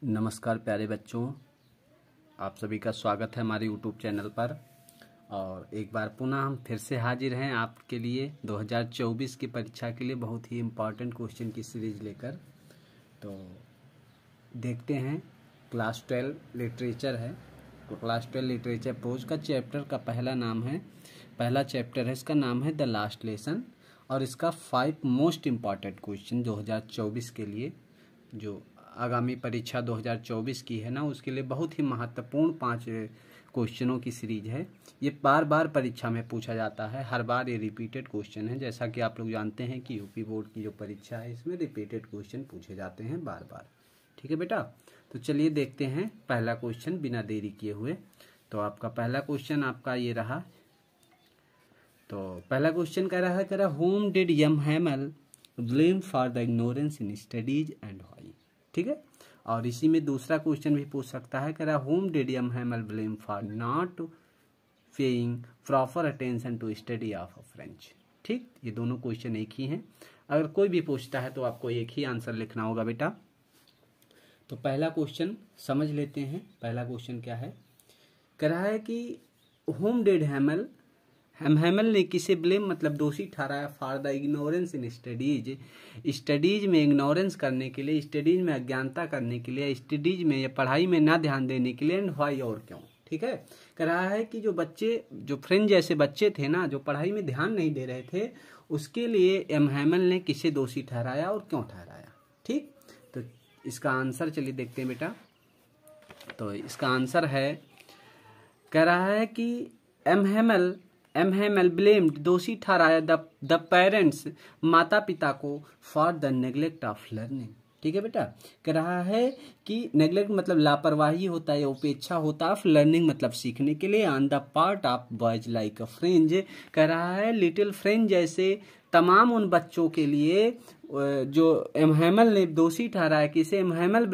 नमस्कार प्यारे बच्चों, आप सभी का स्वागत है हमारे YouTube चैनल पर। और एक बार पुनः हम फिर से हाजिर हैं आपके लिए 2024 की परीक्षा के लिए बहुत ही इम्पॉर्टेंट क्वेश्चन की सीरीज लेकर। तो देखते हैं, क्लास 12 लिटरेचर है। तो क्लास 12 लिटरेचर प्रोज का चैप्टर का पहला चैप्टर है, इसका नाम है द लास्ट लेसन। और इसका 5 मोस्ट इम्पॉर्टेंट क्वेश्चन 2024 के लिए, जो आगामी परीक्षा 2024 की है ना, उसके लिए बहुत ही महत्वपूर्ण 5 क्वेश्चनों की सीरीज है। ये बार बार परीक्षा में पूछा जाता है, हर बार ये रिपीटेड क्वेश्चन है। जैसा कि आप लोग जानते हैं कि यूपी बोर्ड की जो परीक्षा है इसमें रिपीटेड क्वेश्चन पूछे जाते हैं बार बार। ठीक है बेटा, तो चलिए देखते हैं पहला क्वेश्चन बिना देरी किए हुए। तो आपका पहला क्वेश्चन आपका ये रहा। तो पहला क्वेश्चन कह रहा whom did M Hamel blame for the ignorance in studies and why. ठीक है, और इसी में दूसरा क्वेश्चन भी पूछ सकता है, कह रहा whom did M Hamel blame for not paying proper attention to study of French. ठीक, ये दोनों क्वेश्चन एक ही हैं। अगर कोई भी पूछता है तो आपको एक ही आंसर लिखना होगा बेटा। तो पहला क्वेश्चन समझ लेते हैं। पहला क्वेश्चन क्या है, कह रहा है कि होम डिड हैमल ने किसे ब्लेम मतलब दोषी ठहराया for the ignorance in studies. Studies में इग्नोरेंस करने के लिए, स्टडीज में अज्ञानता करने के लिए, स्टडीज में या पढ़ाई में ना ध्यान देने के लिए, एंड व्हाई और क्यों। ठीक है, कह रहा है कि जो फ्रेंच जैसे बच्चे थे ना, जो पढ़ाई में ध्यान नहीं दे रहे थे, उसके लिए एम हैमल ने किसे दोषी ठहराया और क्यों ठहराया। ठीक, तो इसका आंसर चलिए देखते हैं बेटा। तो इसका आंसर है, कह रहा है कि एम हैमल ब्लेम्ड दोषी ठहराया द पेरेंट्स माता पिता को for the neglect of learning. ठीक है बेटा, कह रहा है कि नेग्लेक्ट मतलब लापरवाही होता है या उपेक्षा होता है, ऑफ लर्निंग मतलब सीखने के लिए, on the part of boys like a French. कह रहा है लिटिल फ्रेंच जैसे तमाम उन बच्चों के लिए जो एम हैमल ने दोषी ठहराया, किसे एम हैमल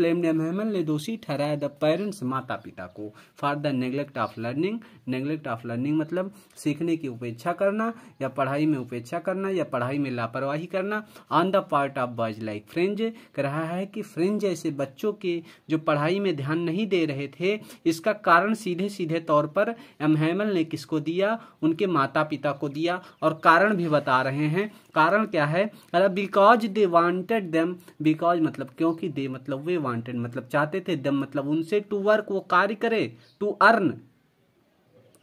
ने दोषी ठहराया द पेरेंट्स माता पिता को for the neglect of learning. Neglect of learning मतलब सीखने की उपेक्षा करना या पढ़ाई में उपेक्षा करना या पढ़ाई में लापरवाही करना, on the part of boys like French. कह रहा है कि फ्रेंच जैसे बच्चों के जो पढ़ाई में ध्यान नहीं दे रहे थे, इसका कारण सीधे सीधे तौर पर एम हैमल ने किसको दिया, उनके माता पिता को दिया। और कारण भी बता रहे हैं। कारण क्या है, because they wanted them, because मतलब क्योंकि, दे मतलब वे, वांटेड मतलब चाहते थे, देम मतलब उनसे, टू वर्क वो कार्य करे, टू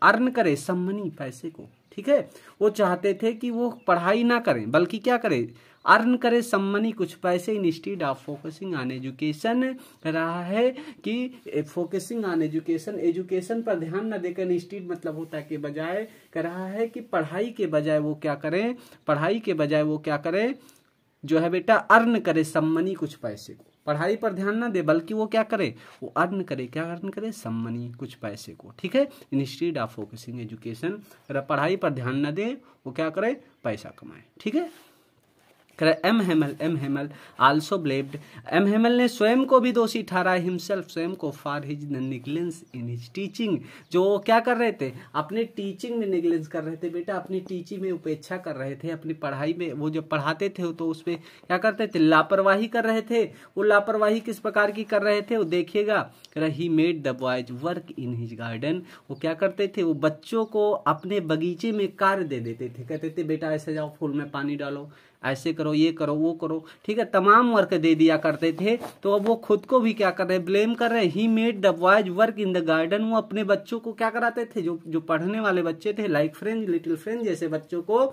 अर्न करे सम मनी पैसे को। ठीक है, वो चाहते थे कि वो पढ़ाई ना करें बल्कि क्या करे, अर्न करे सम मनी कुछ पैसे, instead of focusing on education. रहा है कि फोकसिंग ऑन एजुकेशन, एजुकेशन पर ध्यान न देकर, इंस्टीड मतलब होता है कि बजाय, कह रहा है कि पढ़ाई के बजाय वो क्या करें, जो है बेटा अर्न करे सम मनी कुछ पैसे को। पढ़ाई पर ध्यान ना दे बल्कि वो क्या करे, वो अर्न करे, क्या अर्न करे, सम मनी कुछ पैसे को। ठीक है, इंस्टीड ऑफ फोकसिंग एजुकेशन, पढ़ाई पर ध्यान न दे, वो क्या करे, पैसा कमाए। ठीक है, M Hamel also blamed, M Hamel ने स्वयं को भी दोषी ठहराया, हिमसेल्फ स्वयं को, for his negligence in his teaching. जो क्या कर रहे थे, अपने टीचिंग में नेग्लेंस कर रहे थे बेटा, अपनी टीचिंग में उपेक्षा कर रहे थे, अपनी पढ़ाई में वो जब पढ़ाते थे तो उसमें क्या करते थे, लापरवाही कर रहे थे। वो लापरवाही किस प्रकार की कर रहे थे वो देखिएगा। He made the boys work in his garden, वो क्या करते थे, वो बच्चों को अपने बगीचे में कार्य दे देते थे। कहते थे बेटा ऐसे जाओ, फूल में पानी डालो, ऐसे करो, ये करो, वो करो। ठीक है, तमाम वर्क दे दिया करते थे। तो अब वो खुद को भी क्या कर रहे हैं, ब्लेम कर रहे हैं। He made the boys work in the garden, वो अपने बच्चों को क्या कराते थे, जो पढ़ने वाले बच्चे थे, लाइक फ्रेंच, लिटिल फ्रेंच जैसे बच्चों को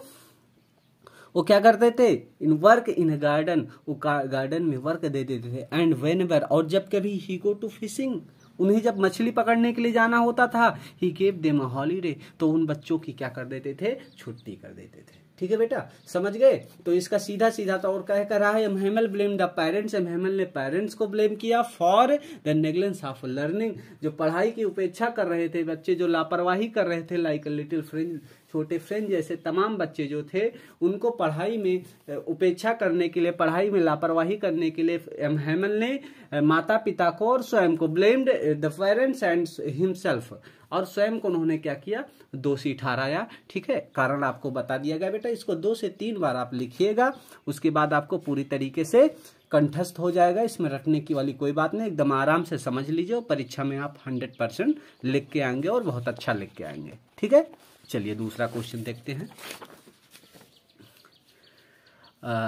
वो क्या करते थे, इन वर्क इन गार्डन, वो गार्डन में वर्क दे देते थे। एंड व्हेनेवर, और जब कभी ही गो टू फिशिंग, उन्हें जब मछली पकड़ने के लिए जाना होता था, he gave them a holiday, तो उन बच्चों की क्या कर देते थे, छुट्टी कर देते थे। ठीक है बेटा, समझ गए। तो इसका सीधा सीधा तौर क्या कर रहा है, M Hamel blame the parents, M Hamel ने पेरेंट्स को ब्लेम किया for the negligence of learning, जो पढ़ाई की उपेक्षा कर रहे थे बच्चे, जो लापरवाही कर रहे थे, लाइक लिटिल फ्रेंच, छोटे फ्रेंच जैसे तमाम बच्चे जो थे, उनको पढ़ाई में उपेक्षा करने के लिए, पढ़ाई में लापरवाही करने के लिए एम हैमल ने माता पिता को और स्वयं को, blamed the parents and himself, और स्वयं को उन्होंने क्या किया, दोषी ठहराया। ठीक है, कारण आपको बता दिया गया बेटा, इसको 2 से 3 बार आप लिखिएगा, उसके बाद आपको पूरी तरीके से कंठस्थ हो जाएगा। इसमें रटने की वाली कोई बात नहीं, एकदम आराम से समझ लीजिए, परीक्षा में आप 100% लिख के आएंगे और बहुत अच्छा लिख के आएंगे। ठीक है, चलिए दूसरा क्वेश्चन देखते हैं।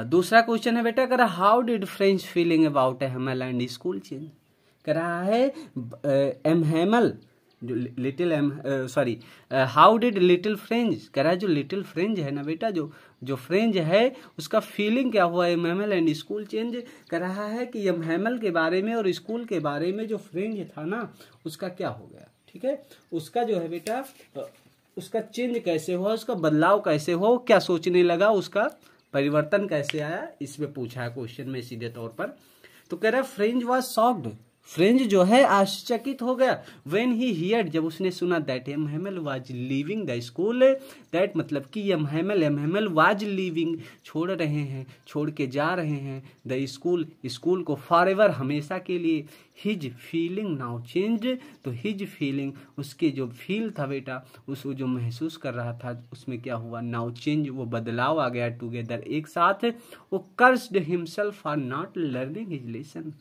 दूसरा क्वेश्चन है बेटा, कह रहा how did French feeling about Hamel and school change. कह रहा है एम हेमल जो little how did little French, कह रहा है जो लिटिल फ्रेंच है ना बेटा, जो फ्रेंच है उसका फीलिंग क्या हुआ M Hemal and school change. कह रहा है कि एम हेमल के बारे में और स्कूल के बारे में जो फ्रेंच था ना उसका क्या हो गया। ठीक है, उसका जो है बेटा उसका चेंज कैसे हुआ, उसका बदलाव कैसे हुआ, क्या सोचने लगा, उसका परिवर्तन कैसे आया, इसमें पूछा है क्वेश्चन में सीधे तौर पर। तो कह रहा है फ्रेंच वाज शॉक्ड, फ्रेंच जो है आश्चर्यचकित हो गया। व्हेन ही हियर्ड, जब उसने सुना that M Hamel was leaving the school, that मतलब कि एम हेमल वाज लीविंग, छोड़ रहे हैं, छोड़ के जा रहे हैं, द स्कूल, स्कूल को फॉरएवर, हमेशा के लिए। हिज फीलिंग नाउ चेंज, तो हिज फीलिंग, उसके जो फील था बेटा, उसको जो महसूस कर रहा था उसमें क्या हुआ, नाउ चेंज, वो बदलाव आ गया, टुगेदर, एक साथ। वो cursed himself for not learning his lesson,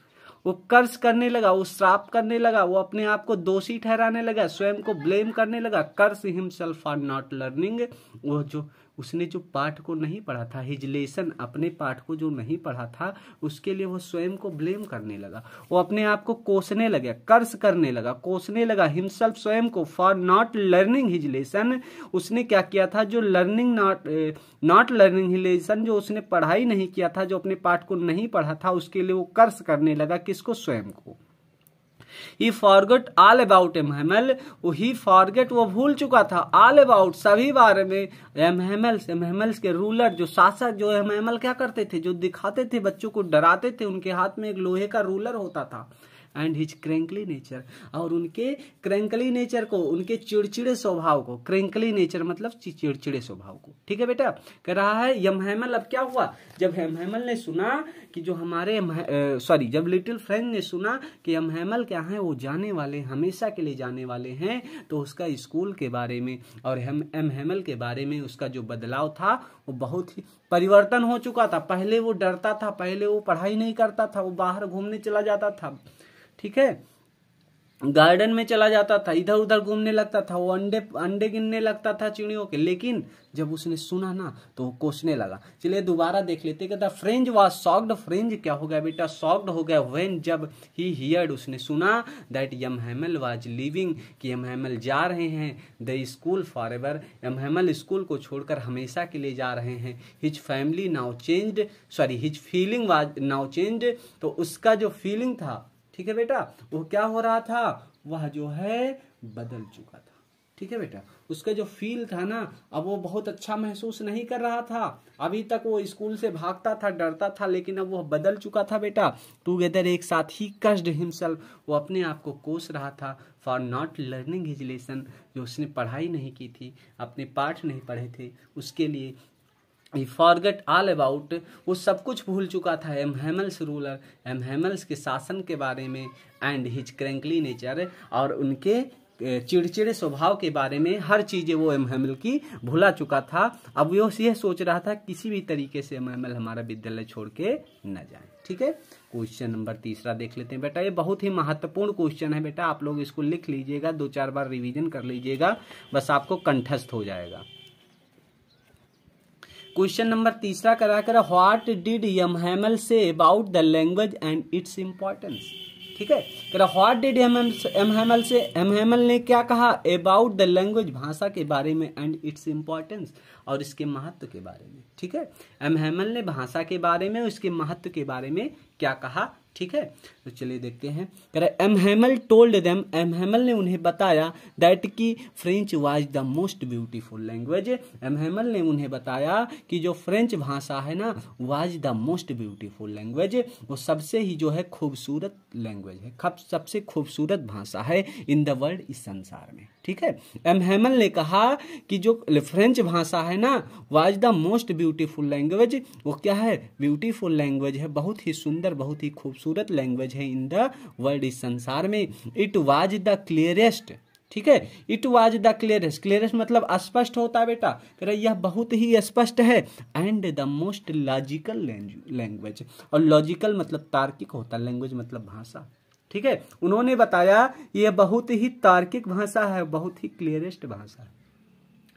वो कर्ज करने लगा, वो श्राप करने लगा, वो अपने आप को दोषी ठहराने लगा, स्वयं को ब्लेम करने लगा। कर्स हिमसेल्फ फॉर नॉट लर्निंग, वो जो उसने जो पाठ को नहीं पढ़ा था, हिज लेसन, अपने पाठ को जो नहीं पढ़ा था, उसके लिए वो स्वयं को ब्लेम करने लगा, वो अपने आप को कोसने लगा, कर्स करने लगा, कोसने लगा, हिमसेल्फ, स्वयं को, for not learning his lesson, उसने क्या किया था, जो learning not learning his lesson, जो उसने पढ़ाई नहीं किया था, जो अपने पाठ को नहीं पढ़ा था, उसके लिए वो कर्स करने लगा, किसको, स्वयं को। He forgot all about M Hamel, he forget, वो भूल चुका था, ऑल अबाउट, सभी बारे में, एम हेमल्स के रूलर, जो शासक, जो एम हेमल क्या करते थे, जो दिखाते थे, बच्चों को डराते थे, उनके हाथ में एक लोहे का रूलर होता था। एंड हिज क्रैंकली नेचर, और उनके क्रैंकली नेचर को, उनके चिड़चिड़े स्वभाव को, क्रैंकली नेचर मतलब चिड़चिड़े स्वभाव को। ठीक है बेटा, कह रहा है एम हेमल, अब क्या हुआ, जब एम हेमल ने सुना कि जो हमारे जब लिटिल फ्रेंच ने सुना कि एम हेमल क्या है, वो जाने वाले, हमेशा के लिए जाने वाले हैं, तो उसका स्कूल के बारे में और एम हेमल के बारे में उसका जो बदलाव था वो बहुत ही परिवर्तन हो चुका था। पहले वो डरता था, पहले वो पढ़ाई नहीं करता था, वो बाहर घूमने चला जाता था, ठीक है, गार्डन में चला जाता था, इधर उधर घूमने लगता था, वो अंडे गिनने लगता था चिड़ियों के, लेकिन जब उसने सुना ना तो वो कोसने लगा। चलिए दोबारा देख लेते, कहता फ्रेंच वाज शॉक्ड, फ्रेंच क्या हो गया बेटा, शॉक्ड हो गया, व्हेन, जब, ही हियर्ड, उसने सुना, that M Hamel was leaving, कि एम हेमल जा रहे हैं, the school forever, M Hamel school को छोड़कर हमेशा के लिए जा रहे हैं। His family now changed, his feeling was now changed, तो उसका जो फीलिंग था, ठीक है बेटा, वो क्या हो रहा था, वह जो है बदल चुका था। ठीक है बेटा, उसका जो फील था ना, अब वो बहुत अच्छा महसूस नहीं कर रहा था। अभी तक वो स्कूल से भागता था, डरता था, लेकिन अब वो बदल चुका था बेटा। टुगेदर, एक साथ ही, कर्स्ड हिमसेल्फ, वो अपने आप को कोस रहा था, for not learning his lesson, जो उसने पढ़ाई नहीं की थी, अपने पाठ नहीं पढ़े थे, उसके लिए। He forgot all about, वो सब कुछ भूल चुका था एम हेमल्स रूलर, एम हेमल्स के शासन के बारे में, एंड हिज क्रैंकली नेचर, और उनके चिड़चिड़े स्वभाव के बारे में, हर चीजें वो एम हेमल की भुला चुका था। अब वो यह सोच रहा था किसी भी तरीके से एम हेमल हमारा विद्यालय छोड़ के न जाए। ठीक है, क्वेश्चन नंबर 3 देख लेते हैं बेटा, ये बहुत ही महत्वपूर्ण क्वेश्चन है बेटा, आप लोग इसको लिख लीजिएगा, 2-4 बार रिवीजन कर लीजिएगा, बस आपको कंठस्थ हो जाएगा। क्वेश्चन नंबर 3 करा what did M Hamel say about the language and its importance. ठीक है, करा व्हाट डिड एम हेमल से, एम हेमल ने क्या कहा, अबाउट द लैंग्वेज, भाषा के बारे में, एंड इट्स इंपॉर्टेंस, और इसके महत्व के बारे में। ठीक है, एम हेमल ने भाषा के बारे में, उसके महत्व के बारे में क्या कहा। ठीक है, तो चलिए देखते हैं। कह रहा M Hamel told them, M Hamel ने उन्हें बताया, दैट की French was the most beautiful language, M Hamel ने उन्हें बताया कि जो फ्रेंच भाषा है ना, was the most beautiful language, वो सबसे ही जो है खूबसूरत लैंग्वेज है, सबसे खूबसूरत भाषा है इन द वर्ल्ड, इस संसार में। ठीक है, एम हेमल ने कहा कि जो फ्रेंच भाषा है ना, was the most beautiful language, वो क्या है, ब्यूटीफुल लैंग्वेज है, बहुत ही सुंदर, बहुत ही खूबसूरत लैंग्वेज है इन द वर्ल्ड, इस संसार में। इट वाज द क्लियरेस्ट, ठीक है। It was the clearest, clearest मतलब स्पष्ट होता है बेटा, कह रहा यह बहुत ही स्पष्ट है, and the most logical language, और लॉजिकल मतलब तार्किक होता है, लैंग्वेज मतलब भाषा, ठीक है। उन्होंने बताया यह बहुत ही तार्किक भाषा है, बहुत ही क्लियरेस्ट भाषा है,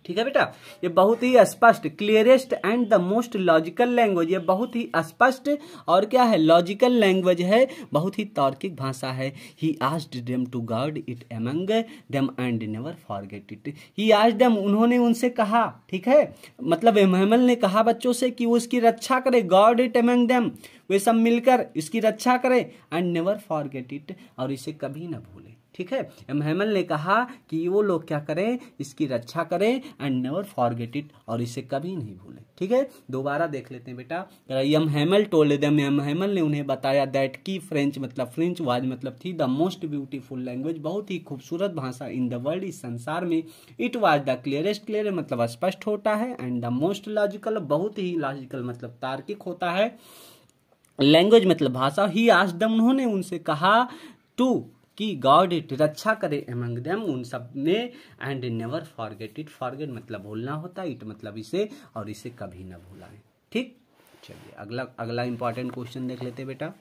ठीक है बेटा। ये बहुत ही स्पष्ट, clearest and the most logical language, ये बहुत ही स्पष्ट और क्या है, लॉजिकल लैंग्वेज है, बहुत ही तार्किक भाषा है। He asked them to guard it among them and never forget it. He asked them, उन्होंने उनसे कहा, ठीक है, मतलब एमहमल ने कहा बच्चों से कि वो इसकी रक्षा करे, गार्ड इट अमंग देम, वे सब मिलकर इसकी रक्षा करें, एंड नेवर फॉरगेट इट, और इसे कभी ना भूले, ठीक है। एमहमल ने कहा कि वो लोग क्या करें, इसकी रक्षा करें, एंड नेवर फॉरगेट इट, और इसे कभी नहीं भूलें, ठीक है। दोबारा देख लेते हैं बेटा। एमहमल टोल्ड देम, एमहमल ने उन्हें बताया, दैट की फ्रेंच मतलब फ्रेंच वाज मतलब थी, द मोस्ट ब्यूटीफुल लैंग्वेज, बहुत ही खूबसूरत भाषा, इन द वर्ल्ड, इस संसार में। It was the clearest, clear मतलब स्पष्ट होता है, एंड द मोस्ट लॉजिकल, बहुत ही लॉजिकल मतलब तार्किक होता है, लैंग्वेज मतलब भाषा। ही आस्क्ड देम, उन्होंने उनसे कहा, टू कि गॉड इट, रक्षा करे, अमंग देम, उन सब में, and never forget it, forget मतलब भूलना होता है, इट मतलब इसे, और इसे कभी ना भूलाएं, ठीक। चलिए अगला इंपॉर्टेंट क्वेश्चन देख लेते बेटा।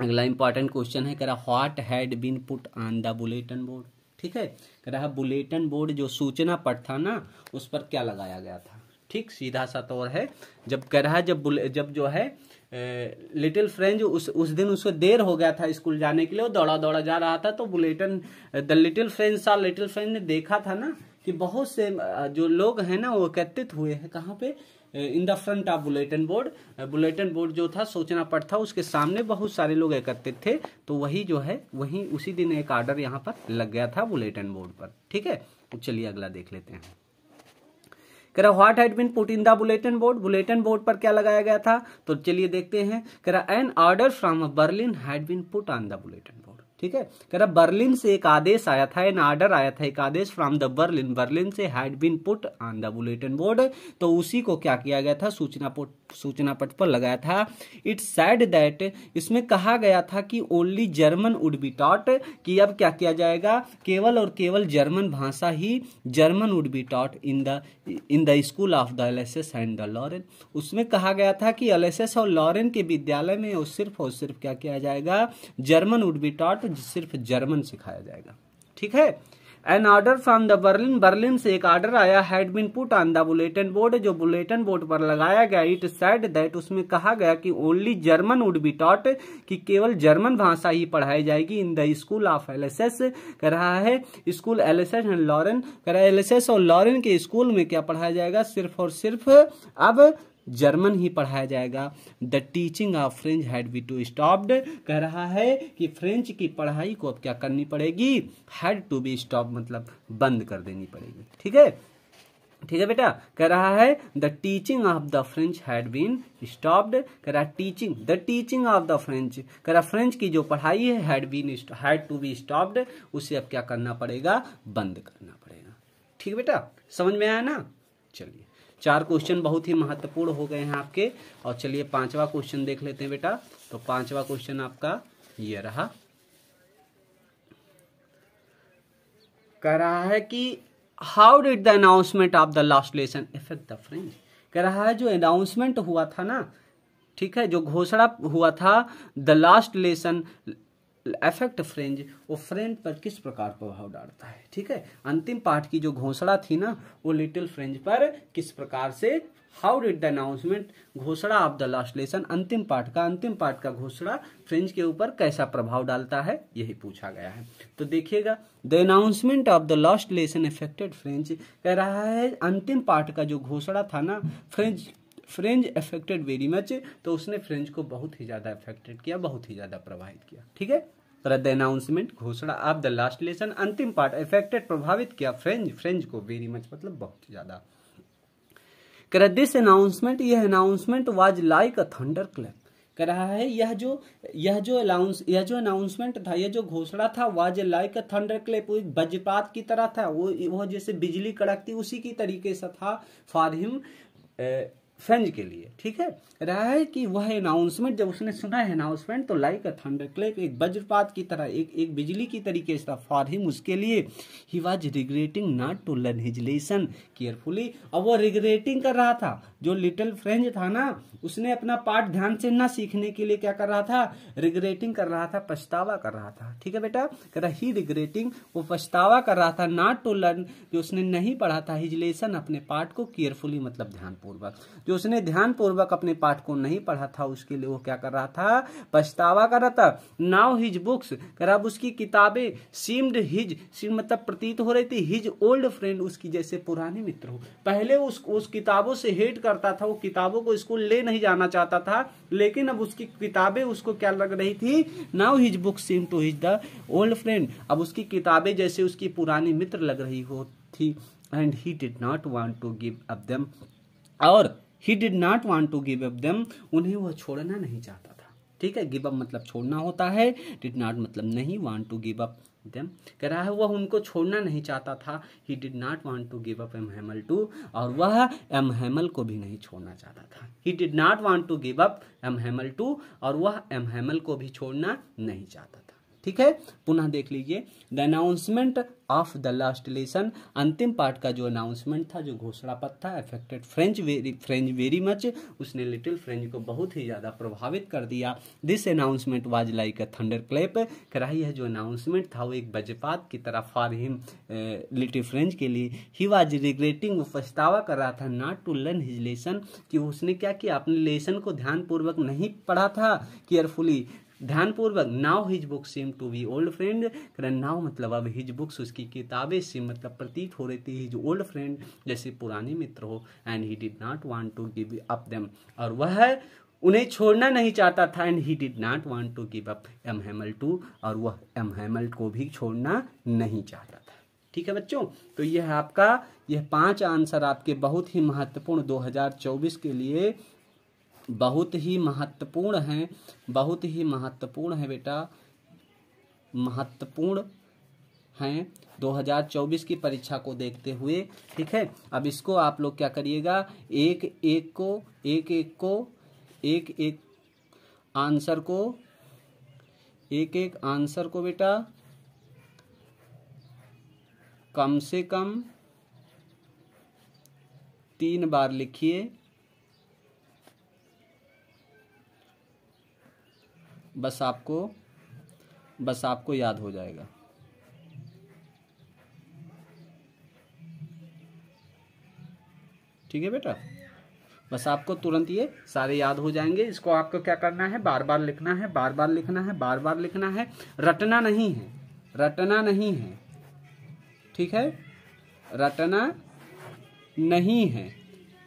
अगला इंपॉर्टेंट क्वेश्चन है, कह रहा what had been put on the bulletin board, ठीक है। कह रहा बुलेटिन बोर्ड जो सूचना पट था ना, उस पर क्या लगाया गया था, ठीक, सीधा सा तौर है। जब कह रहा जब जो है लिटिल फ्रेंच उस दिन उसको देर हो गया था स्कूल जाने के लिए, वो दौड़ा दौड़ा जा रहा था, तो बुलेटिन द लिटिल फ्रेंच सा, लिटिल फ्रेंच ने देखा था ना कि बहुत से जो लोग हैं ना वो एकत्रित हुए हैं, कहाँ पे, in the front of bulletin board. Bulletin board जो था, सूचना पट था, उसके सामने बहुत सारे लोग एकत्रित थे, तो वही जो है वही उसी दिन एक आर्डर यहाँ पर लग गया था बुलेटिन बोर्ड पर, ठीक है। तो चलिए अगला देख लेते हैं। कह रहा what had been put in the bulletin board, bulletin board पर क्या लगाया गया था, तो चलिए देखते हैं। कह रहा an order from Berlin had been put on the bulletin board, ठीक है। कह रहा बर्लिन से एक आदेश आया था, एन ऑर्डर आया था, एक आदेश फ्रॉम द बर्लिन, बर्लिन से, had been put on the bulletin board, तो उसी को क्या किया गया था, सूचना पट पर लगाया था। इट सेड दैट, इसमें कहा गया था कि only German would be taught, कि अब क्या किया जाएगा, केवल और केवल जर्मन भाषा ही, German would be taught in the school of the Alsace and the Lorraine. उसमें कहा गया था कि एलएसएस और लॉरेन के विद्यालय में और सिर्फ क्या किया जाएगा, जर्मन वुड बी टॉट, सिर्फ जर्मन सिखाया जाएगा, ठीक है। An order from the Berlin, Berlin से एक ऑर्डर आया, had been put on the bulletin board, जो बुलेटिन बोर्ड पर लगाया गया। इट सेड दैट, उसमें कहा गया कि only German would be taught, कि केवल जर्मन भाषा ही पढ़ाई जाएगी, इन द स्कूल ऑफ एलएसएस, कह रहा है स्कूल एलएसएस एंड लॉरेन, कह रहा है एलएसएस और लॉरेन के स्कूल में क्या पढ़ाया जाएगा, सिर्फ और सिर्फ अब जर्मन ही पढ़ाया जाएगा। The teaching of French had be to stopped, कह रहा है कि फ्रेंच की पढ़ाई को अब क्या करनी पड़ेगी, हैड टू बी स्टॉप मतलब बंद कर देनी पड़ेगी, ठीक है, ठीक है बेटा। कह रहा है the teaching of the French had been stopped, कह रहा teaching, the teaching of the French, कह रहा फ्रेंच की जो पढ़ाई है हैड टू बी स्टॉप्ड, उसे अब क्या करना पड़ेगा, बंद करना पड़ेगा, ठीक है बेटा, समझ में आया ना। चलिए 4 क्वेश्चन बहुत ही महत्वपूर्ण हो गए हैं आपके, और चलिए 5वां क्वेश्चन देख लेते हैं बेटा। तो 5वां क्वेश्चन आपका ये रहा, कह रहा है कि how did the announcement of the last lesson effect the French, कह रहा है जो अनाउंसमेंट हुआ था ना, ठीक है, जो घोषणा हुआ था, the last lesson effect French, वो फ्रेंच पर किस प्रकार प्रभाव डालता है, ठीक है। अंतिम पाठ की जो घोषणा थी ना, वो लिटिल फ्रेंच पर किस प्रकार से, हाउ डिड द अनाउंसमेंट, घोषणा ऑफ द लास्ट लेसन, अंतिम पाठ का घोषणा फ्रेंच के ऊपर कैसा प्रभाव डालता है, यही पूछा गया है। तो देखिएगा, the announcement of the last lesson affected French, कह रहा है अंतिम पाठ का जो घोषणा था ना, फ्रेंच अफेक्टेड वेरी मच, तो उसने फ्रेंच को बहुत ही ज्यादा अफेक्टेड किया, बहुत ही ज्यादा प्रभावित किया, ठीक है। द अनाउंसमेंट, घोषणा ऑफ द लास्ट लेसन, अंतिम पाठ, अफेक्टेड प्रभावित किया फ्रेंच को वेरी मच मतलब बहुत ही ज्यादा। दिस अनाउंसमेंट, यह announcement was like a thunder clap, कह रहा है यह जो अनाउंसमेंट था, यह जो घोषणा था, was like a thunder clap, वज्रपात की तरह था, वो जैसे बिजली कड़कती उसी की तरीके से था, फ्रेंच के लिए, ठीक है। रहा है कि वह अनाउंसमेंट जब उसने सुना है अनाउंसमेंट तो लाइक अ थंडरक्लैप, एक वज्रपात की तरह, एक बिजली की तरीके से था फॉर हिम, उसके लिए। He was regretting not to learn his lesson carefully, अब वो रिग्रेटिंग कर रहा था, जो लिटिल फ्रेंच था ना, उसने अपना पाठ ध्यान से ना सीखने के लिए क्या कर रहा था, रिग्रेटिंग कर रहा था, पछतावा कर रहा था, ठीक है बेटा। कह रहा ही रिग्रेटिंग, वो पछतावा कर रहा था, नॉट टू लर्न, जो उसने नहीं पढ़ा था, हिज लेसन, अपने पाठ को, केयरफुली मतलब ध्यानपूर्वक, जो उसने ध्यानपूर्वक अपने पाठ को नहीं पढ़ा था, उसके लिए वो क्या कर रहा था, पछतावा कर रहा था। नाउ हिज बुक्स, कह रहा अब उसकी किताबें, सीम्ड हिज, सीम मतलब प्रतीत हो रही थी, हिज ओल्ड फ्रेंड, उसकी जैसे पुराने मित्र हो। पहले उस किताबों से हेट करता था, वो किताबों को स्कूल ले नहीं जाना चाहता था, लेकिन अब उसकी किताबें उसको क्या लग रही थी, now his book seem to his the old friend, अब उसकी किताबें जैसे उसकी पुरानी मित्र लग रही हो थी। And he did not want to give up them, और he did not want to give up them, उन्हें वह छोड़ना नहीं चाहता था, ठीक है। गिव अप मतलब छोड़ना होता है, डिड नॉट मतलब नहीं, want to give up them, कह रहा है वह उनको छोड़ना नहीं चाहता था। He did not want to give up M हैमल too, और वह एम हैमल को भी नहीं छोड़ना चाहता था। He did not want to give up M हैमल too, और वह एम हैमल को भी छोड़ना नहीं चाहता था, ठीक है। पुनः देख लीजिए, the announcement of the last lesson, अंतिम पार्ट का जो अनाउंसमेंट था, जो घोषणा पत्र था, अफेक्टेड फ्रेंच वेरी मच, उसने लिटिल फ्रेंच को बहुत ही ज्यादा प्रभावित कर दिया। This announcement was like a thunderclap, कराही है जो अनाउंसमेंट था वो एक वज्रपात की तरह फॉर हिम, लिटिल फ्रेंच के लिए। ही वाज रिग्रेटिंग, वो पछतावा कर रहा था, not to learn his lesson, कि उसने क्या किया, अपने लेसन को ध्यानपूर्वक नहीं पढ़ा था, केयरफुली, ध्यानपूर्वक। Now his book seem to be old friend, now मतलब अब हिज बुक्स, उसकी किताबें, सीम मतलब प्रतीत हो रही थी, हिज ओल्ड फ्रेंड, जैसे पुराने मित्र हो। And he did not want to give up them, और वह उन्हें छोड़ना नहीं चाहता था। And he did not want to give up M हैमल too, और वह एम हैमल को भी छोड़ना नहीं चाहता था, ठीक है बच्चों। तो यह आपका, यह 5 आंसर आपके बहुत ही महत्वपूर्ण 2024 के लिए बहुत ही महत्वपूर्ण हैं, बहुत ही महत्वपूर्ण है बेटा, महत्वपूर्ण हैं 2024 की परीक्षा को देखते हुए, ठीक है। अब इसको आप लोग क्या करिएगा, एक एक आंसर को बेटा कम से कम 3 बार लिखिए, बस आपको याद हो जाएगा, ठीक है बेटा। बस आपको तुरंत ये सारे याद हो जाएंगे। इसको आपको क्या करना है, बार बार लिखना है, बार बार लिखना है, बार बार लिखना है, रटना नहीं है, रटना नहीं है, ठीक है, रटना नहीं है,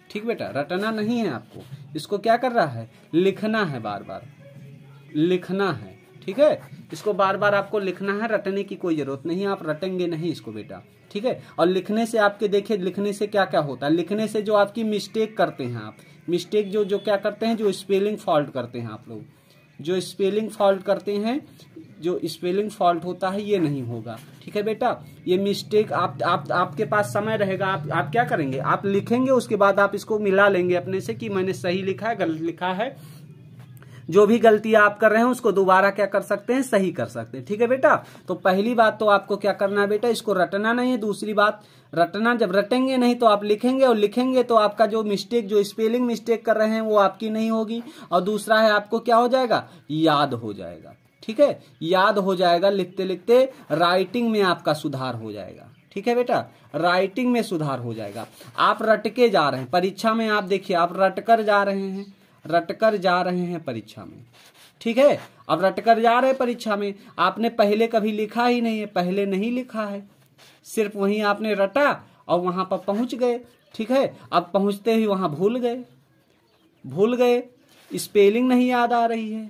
ठीक बेटा, रटना नहीं है आपको। इसको क्या कर रहा है, लिखना है, बार बार लिखना है, ठीक है। इसको बार बार आपको लिखना है, रटने की कोई जरूरत नहीं, आप रटेंगे नहीं इसको बेटा, ठीक है। और लिखने से आपके देखिए, लिखने से क्या क्या होता है, लिखने से जो आपकी मिस्टेक करते हैं आप, मिस्टेक जो क्या करते हैं, जो स्पेलिंग फॉल्ट करते हैं आप लोग, जो स्पेलिंग फॉल्ट करते हैं, जो स्पेलिंग फॉल्ट होता है ये नहीं होगा, ठीक है बेटा। ये मिस्टेक आपके पास समय रहेगा, आप क्या करेंगे, आप लिखेंगे, उसके बाद आप इसको मिला लेंगे अपने से कि मैंने सही लिखा है, गलत लिखा है। जो भी गलती आप कर रहे हैं उसको दोबारा क्या कर सकते हैं, सही कर सकते हैं, ठीक है बेटा। तो पहली बात तो आपको क्या करना है बेटा, इसको रटना नहीं है। दूसरी बात, रटना, जब रटेंगे नहीं तो आप लिखेंगे, और लिखेंगे तो आपका जो मिस्टेक, जो स्पेलिंग मिस्टेक कर रहे हैं वो आपकी नहीं होगी। और दूसरा है, आपको क्या हो जाएगा, याद हो जाएगा, ठीक है, याद हो जाएगा। लिखते लिखते राइटिंग में आपका सुधार हो जाएगा, ठीक है बेटा, राइटिंग में सुधार हो जाएगा। आप रटके जा रहे हैं परीक्षा में, आप देखिए, आप रटकर जा रहे हैं, रटकर जा रहे हैं परीक्षा में, ठीक है। अब रटकर जा रहे हैं परीक्षा में, आपने पहले कभी लिखा ही नहीं है, पहले नहीं लिखा है, सिर्फ वहीं आपने रटा और वहां पर पहुंच गए, ठीक है। अब पहुंचते ही वहां भूल गए, स्पेलिंग नहीं याद आ रही है,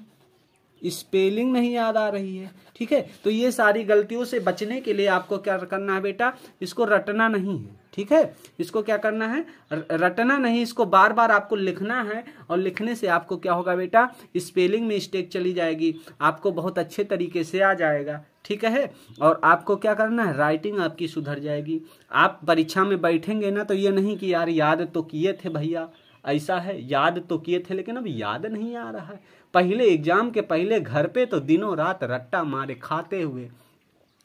स्पेलिंग नहीं याद आ रही है, ठीक है। तो ये सारी गलतियों से बचने के लिए आपको क्या करना है बेटा, इसको रटना नहीं है, ठीक है। इसको क्या करना है, रटना नहीं, इसको बार बार आपको लिखना है। और लिखने से आपको क्या होगा बेटा, स्पेलिंग मिस्टेक चली जाएगी, आपको बहुत अच्छे तरीके से आ जाएगा, ठीक है। और आपको क्या करना है, राइटिंग आपकी सुधर जाएगी। आप परीक्षा में बैठेंगे ना तो ये नहीं कि यार याद तो किए थे भैया, ऐसा है, याद तो किए थे लेकिन अब याद नहीं आ रहा है। पहले एग्जाम के पहले घर पे तो दिनों रात रट्टा मारे, खाते हुए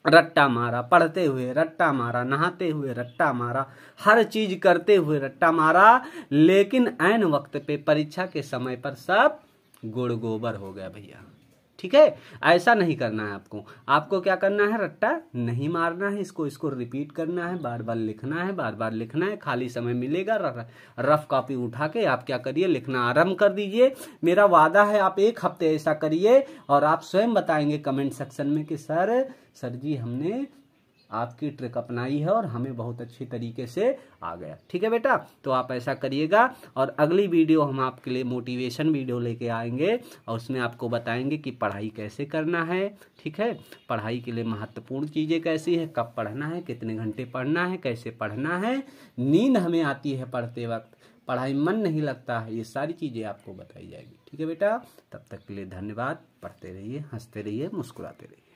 रट्टा मारा, पढ़ते हुए रट्टा मारा, नहाते हुए रट्टा मारा, हर चीज करते हुए रट्टा मारा, लेकिन ऐन वक्त पे परीक्षा के समय पर सब गुड़ गोबर हो गया भैया। ठीक है, ऐसा नहीं करना है आपको। आपको क्या करना है, रट्टा नहीं मारना है, इसको रिपीट करना है, बार बार लिखना है, बार बार लिखना है। खाली समय मिलेगा रफ कॉपी उठा के आप क्या करिए, लिखना आरंभ कर दीजिए। मेरा वादा है आप 1 हफ्ते ऐसा करिए और आप स्वयं बताएंगे कमेंट सेक्शन में कि सर जी हमने आपकी ट्रिक अपनाई है और हमें बहुत अच्छी तरीके से आ गया। ठीक है बेटा, तो आप ऐसा करिएगा। और अगली वीडियो हम आपके लिए मोटिवेशन वीडियो लेके आएंगे और उसमें आपको बताएंगे कि पढ़ाई कैसे करना है। ठीक है, पढ़ाई के लिए महत्वपूर्ण चीज़ें कैसी है, कब पढ़ना है, कितने घंटे पढ़ना है, कैसे पढ़ना है, नींद हमें आती है पढ़ते वक्त, पढ़ाई मन नहीं लगता है, ये सारी चीज़ें आपको बताई जाएगी। ठीक है बेटा, तब तक के लिए धन्यवाद। पढ़ते रहिए, हंसते रहिए, मुस्कुराते रहिए।